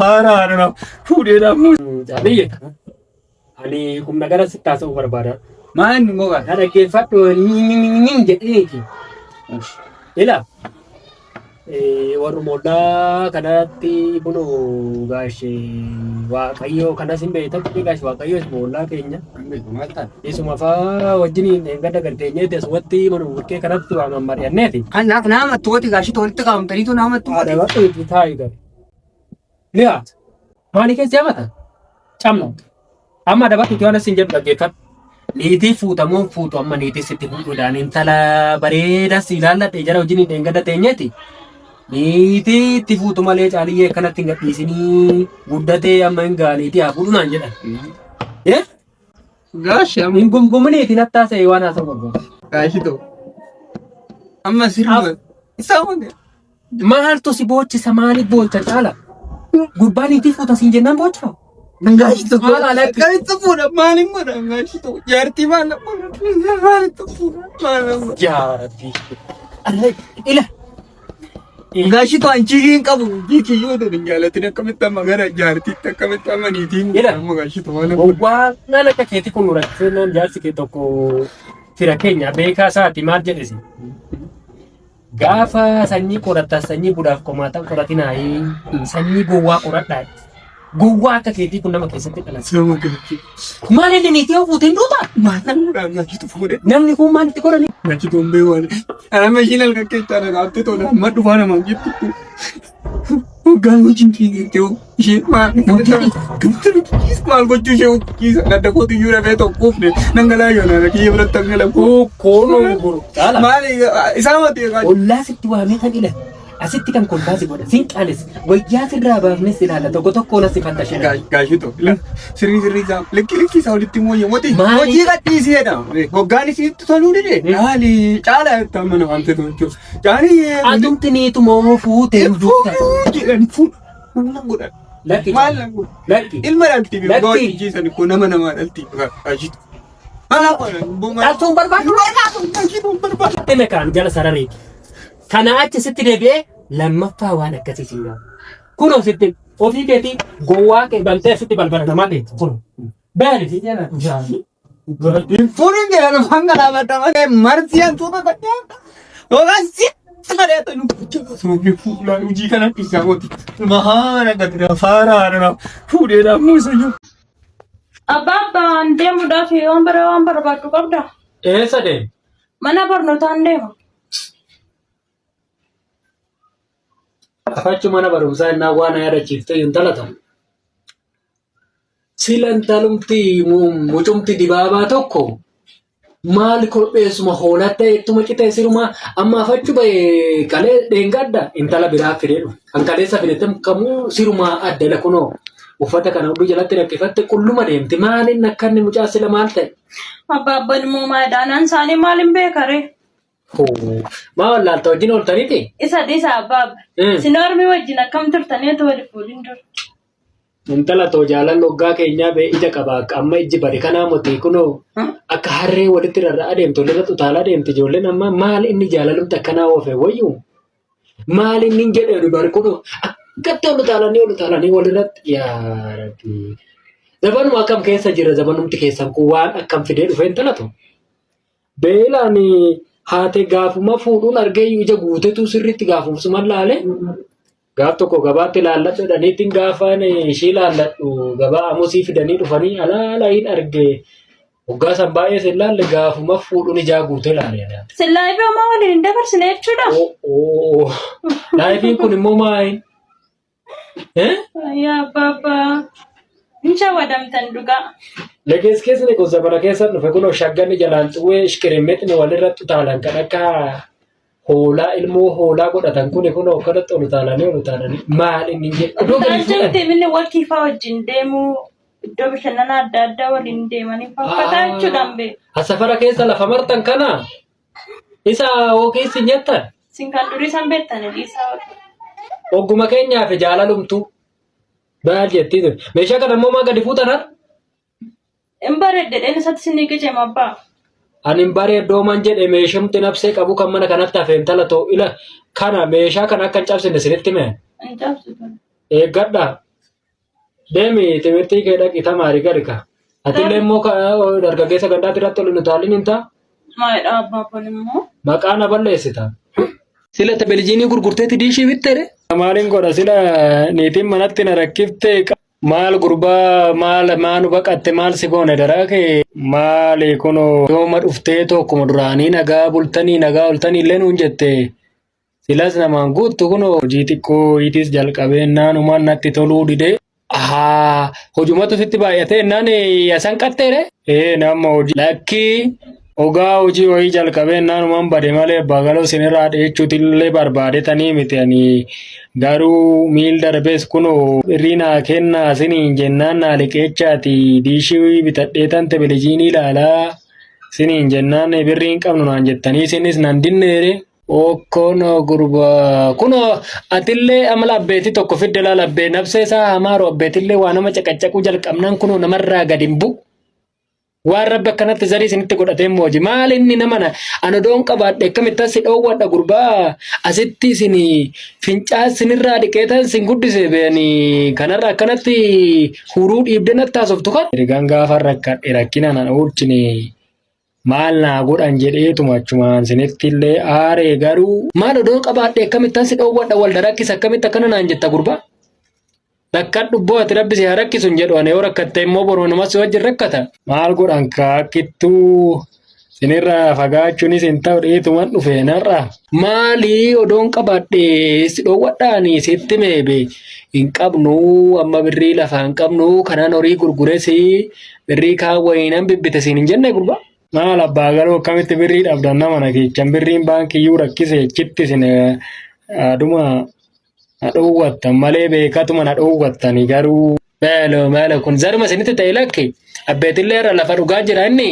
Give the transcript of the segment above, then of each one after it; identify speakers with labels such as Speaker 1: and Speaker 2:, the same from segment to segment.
Speaker 1: faaraadha. Fuudheedhaan biyya kana. Ani humna gara sittaasa'uu barbaada.
Speaker 2: Maal inni gogaa?
Speaker 1: Na dhaggeeffadhu jedheeti. Ila warrumoodhaa kanatti bunu gaashee waaqayyoo kanas hin beektan gaashee waaqayyoo moollaa keenya. Isuma faa wajjin eeggata galteenyeeti asumatti mana bukkee kanatti waaman mari'anneeti.
Speaker 2: Kanaaf nama tooti gaashii toolitti qabamtaniitu nama tooti.
Speaker 1: Haadha waaqayyooti taa'ee gari. Liyaa maali keessi hamata? Camna. Amma dabatti itti waan asin jedhu dhaggeeffadhu. Niitii fuutamuun fuutu amma niitii sitti fuudhuudhaan intala bareedas ilaalladhe jara wajjin eeggata teenyeeti. Niitii itti fuutu malee caaliyyee akkanatti hin gadhiisinii guddatee amma hin gaaniitii haa fuudhunaan jedhan.
Speaker 2: Gaashii
Speaker 1: Hin gomgomneetiin hattaasa'e waan haasa'u barbaada.
Speaker 2: gaashii ta'u. Amma sirba. Isaa malee.
Speaker 1: Maaltu si boochisa maaliif boolcha caala? Gubbaa niitii fuuta siin jennaan boochifaa?
Speaker 2: Gaashii ta'u. Gaashii fuudha maaliin godha gaashii ta'u. Jaartii maal maaliin ta'u fuudha maal.
Speaker 1: Jaartii. Ila.
Speaker 2: Gaashii ta'u anchiikiin qabu jiikii yoo ta'u jaalatiin akkamitti amma gara jaartiitti akkamitti amma niitiin amma gaashii ta'u maal.
Speaker 1: Waan naan akka keetii kun nurratti jaarsi kee tokko fira keenya beekaa isaati maal jedhesi. Gaafa sanyii qoratta sanyii budaaf qomaatan qoratinaayi sanyii gowwaa qoradhaa. Gowwaa akka keetii kun nama keessatti dhalate. Maal inni niitii yoo fuuteen duuta? Namni kun maalitti qorani?
Speaker 2: Gaashii ta'u hin beeku. Ana meeshaan halkan keessaa dhagaatti tola amma dhufaa nama jettu. Hoggaan wajjin kiisee ishee maal gochuu ishee kiisa gadda kootu iyyuu dhabee tokkoof dhangala'aa yoonaa kiyya biratti dhangala'aa.
Speaker 1: Kooloo gurguru.
Speaker 2: Maali isaa matee gaashii.
Speaker 1: Ollaa sitti waamee kan ila. Asitti kan kolbaasi godha. Finqaanis wayyaa sirraa baafnes ilaala tokko tokkoon asi fantashee.
Speaker 2: Gaashii ta'u. Sirrii isaa likki isaa walitti mooyye moti. Hojii gadhiiseedha. Hoggaan isitti toluu dide. Maali caalaa itti amma nama amte tolchuu. Caalii.
Speaker 1: Adumti niitu moo fuutee duuta.
Speaker 2: Jedhani fuudha. Maal godhan.
Speaker 1: Lakki.
Speaker 2: Maal godhan.
Speaker 1: Lakki.
Speaker 2: Ilma dhalti biyya hojii jiisan kun nama namaa dhalti. Gaashii. Maal godhan.
Speaker 1: Dhaaltuun barbaadu.
Speaker 2: Gaashii ta'u barbaadu.
Speaker 1: Dhime kaan jala sararee. Kana achi sitti deebi'ee lammaffaa waan akkasii siin gahu. Kunoo sitti ofii keetii gowwaa qee bantee sitti balbala namaa dheetti. Kun beeli si jala.
Speaker 2: Fuudhin jedhan hanga dhaabbatamaa marsiyaan tuuta gadhee. Yookaan sitti kadheetu nu fuudhaa hojii kanatti isaa gooti. Mahaana gaddaa faaraadha. Fuudheedhaan muusayyuu.
Speaker 3: Abbaan deemuudhaaf waan barbaaddu qabda.
Speaker 1: Eessa deemu?
Speaker 3: Mana barnootaan deema.
Speaker 1: Afachu mana barumsaa innaa waan yaadachiifte intala ta'u. Sila intalumti mucumti dibaabaa tokko maal kopheessuma hoolatta ittuma qixee siruma amma afachu ba'e qalee dheengadda intala biraa fidee dhufe. Kan qaleessa fideetti kamuu siruma addala kunoo uffata kana hunduu jalatti rakkifatte qulluma deemti. Maaliin akka inni mucaa sila maal ta'e?
Speaker 3: Abbaan immoo maayidhaanaan isaanii maaliin beekare?
Speaker 1: Maal laalta wajjin ooltaniiti?
Speaker 3: Isa abbaabba. Sinoormi wajjin akkam turtaniitu wali fuudhin dur.
Speaker 1: Intala too jaalan hoggaa keenyaa bee ija qaba akka amma ijji bade kanaa motii kunoo akka harree walitti rarra'aa deemtu walirra utaalaa deemti ijoolleen amma maal inni jaalalumti akkanaa oofe wayyuu maal inni hin jedhee bari kunoo akkatti ol utaalanii walirratti yaa rabbi. Zabanuma akkam keessa jira zabanumti keessan kun waan akkam fidee dhufe intala too. Beelaan haate gaafuma fuudhuun argee ija guutetu sirriitti gaafumsuman laale. Gaaf tokko gabaatti ilaalladhu dhaniitiin gaafaan ishee ilaalladhu gabaa amusii fidanii dhufanii alaala hin arge. Hoggaa san baay'ee sin laalle gaafuma fuudhuun ijaa guutee laale.
Speaker 3: Sin laayifii homaa waliin hin dabarsine jechuudha.
Speaker 1: Laayifiin kun immoo maayin?
Speaker 3: Yaa abbaa. Hin shawwadamtan dhugaa.
Speaker 1: Legees keessi kun zabana keessa dhufe kunoo shagganni jalaan xuwwee ishkirimmetni walirratti utaalan kan akka hoolaa ilmoo hoolaa godhatan kunoo kanatti ol utaalanii maal inni jedhu.
Speaker 3: Tajaajilti inni wakiifaa wajjin deemuu iddoo bashannanaa adda addaa waliin deemanii fakkataa jechuudhaan beeku.
Speaker 1: Safara keessa lafa martan kana isa hookeessi nyattan.
Speaker 3: Sin kan durii san beektanii isaa.
Speaker 1: Ogguma keenyaaf jaalalumtu baal jettii meeshaa kana immoo maa gadi fuutanar?
Speaker 3: Hin bareeddeen isatti sinii qicema abbaa.
Speaker 1: Ani hin bareeddooman jedhe meeshamti nabsee qabu kan mana kanatti hafe intala ta'u ila kana meeshaa kana akka hin cabsine sinitti mee?
Speaker 3: Hin cabsitu.
Speaker 1: Eeggadhaa. Deemi timirtii kee dhaqi tamaarii gadi ka. Atillee immoo dargaggeessa gandaatti irratti ol hin utaalin hin ta'a.
Speaker 3: Maalidha abbaa kun immoo?
Speaker 1: Maqaa na balleessita. Sila televizyiinii gurgurteetti diishii bittere. Maaliin godha sila niitiin manatti na rakkifte maal gurbaa maal baqatte maal si goone daraake maali kunoo yooma dhuftee tokkuma duraanii nagaa bultanii nagaa oltanii illee nuun jette silas namaan guuttu kunoo hojii xiqqoo itis jalqabeen umaan natti toluu dide. Hojumatu sitti baay'ate innaan yasan qatteere. Nama hojii lakkii ogaa hojii wayii jalqabeen umaan bade malee abbaa galoo sinirraa dheechuuti illee barbaadetanii miti ani garuu miil darbees kunoo irriinaa kennaa siniin jennaan naa liqeechaati diishii bitadheetan televizyiinii ilaalaa siniin jennaan birriin qabnu naan jettanii sinis nan dinneere. Okkono gurba kuno atillee amala abbeeti tokko fidde laala abbee nabsee isaa hamaaroo abbeetillee waa nama caqacaquu jalqabnaan kuno namarraa gadi hin bu'u. Waan rabbi akkanatti zarii isinitti godhatee mooji maal inni namana ana doon qabaadhe akkamitti asi dhoowwadha gurbaa asitti isin fincaa isinirraa dhiqeetan isin guddise beeni kanarra akkanatti huruu dhiibde natti haasoftu kan. Ergaan gaafa rakkadhe rakkina nan oolchine. Maal naa godhan jedheetuma achumaan sinitti illee aaree garuu maal odoo qabaadhe akkamittaan si dhoowwadha walda rakkisa akkamitti akkana naan jetta gurbaa. Rakkadhu ati rabbi si haa rakkisu hin jedhu ani yoo rakkatte immoo boroo namas wajjin rakkata. Maal godhan kaakkittuu sinirraa fagaachuunis hin ta'u dheetuman dhufe narra. Maalii odoon qabaadhe si dhoowwadhaani sitti meebe hin qabnu amma birrii lafaa hin qabnu kanaan horii gurguresi birrii kaawwayinan bibbite siin hin jenne gurbaa. Maal abbaa galoo akkamitti birrii dhabdan nama nageechan birriin baankiyyuu rakkise chitti sin aduma na dhoowwattan malee beekatuma na dhoowwattani garuu maalo kun zarma isinitti ta'e lakke abbeetillee irra lafa dhugaa jira inni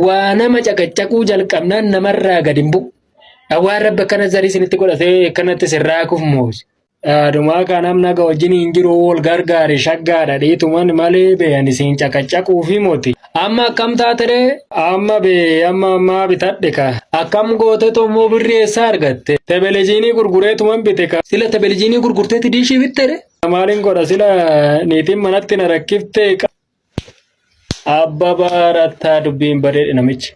Speaker 1: waa nama caqacaquu jalqabnaan namarraa gadi hin bu'u. Waan rabbi akkana zarii isinitti godhatee akkanatti sirraa kufmoos. Adumaa kan namna ga wajjin hin jiru wal gargaare shaggaadha dhiituman malee beeyan isin caqacaquu fi moti. Amma akkam taatere amma bitadhe ka akkam goote tommoo birrii eessaa argatte televizyiinii gurgureetuman bite ka sila televizyiinii gurgurteetti diishii bittere. Maaliin godha sila niitiin manatti na rakkifte abba baarattaa dubbiin badeedhe namichi.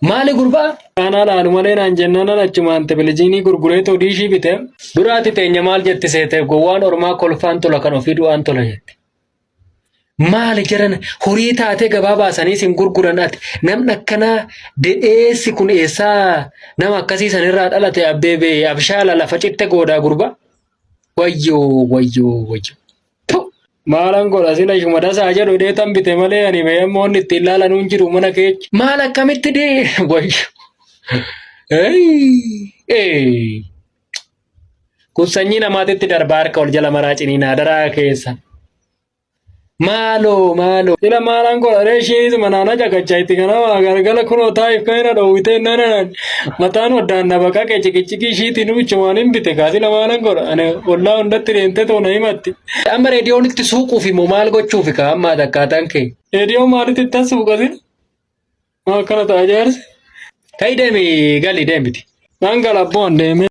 Speaker 1: Maali gurbaa? Kana laalu malee naan jennaan achumaan televizyiinii gurgureetoo diishii bite duraati teenya maal jetti seete gowwaan ormaa kolfaan tola kan ofii du'aan tola jette. Maali jiran horii taatee gabaa baasanii sin gurguran ati namni akkanaa de'eessi kun eessaa nama akkasii sanirraa dhalate abbeebee abshaala lafa citte goodaa gurbaa. Wayyoo. Maalan godha sila shumadasaa jedhu dheetan bite malee ani beeyammoonni itti ilaalanuun jiru mana keecha. Maal akkamitti dee wayyo. Kun sanyii namaatitti darbaa harka ol jala maraa ciniinaa daraa keessa. Maaloo. Sila maalan godha reeshiis manaana caqachaa itti kanama galgala kunoo taa'if kan ina dhoowwitee nanaan mataan waddaan na bakka kee cikichikii ishiitiin uchumaan hin bite kaa sila maalan godha ani ollaa hundatti deemtee toona himatti. Amma reediyoon itti suuquuf immoo maal gochuuf kaa ammaa takkaataan kee. Reediyoon maalitti itti suuqa sila? Akkana ta'a jaarsi. Kai deemi gali deemiti. Naan galabboon deeme.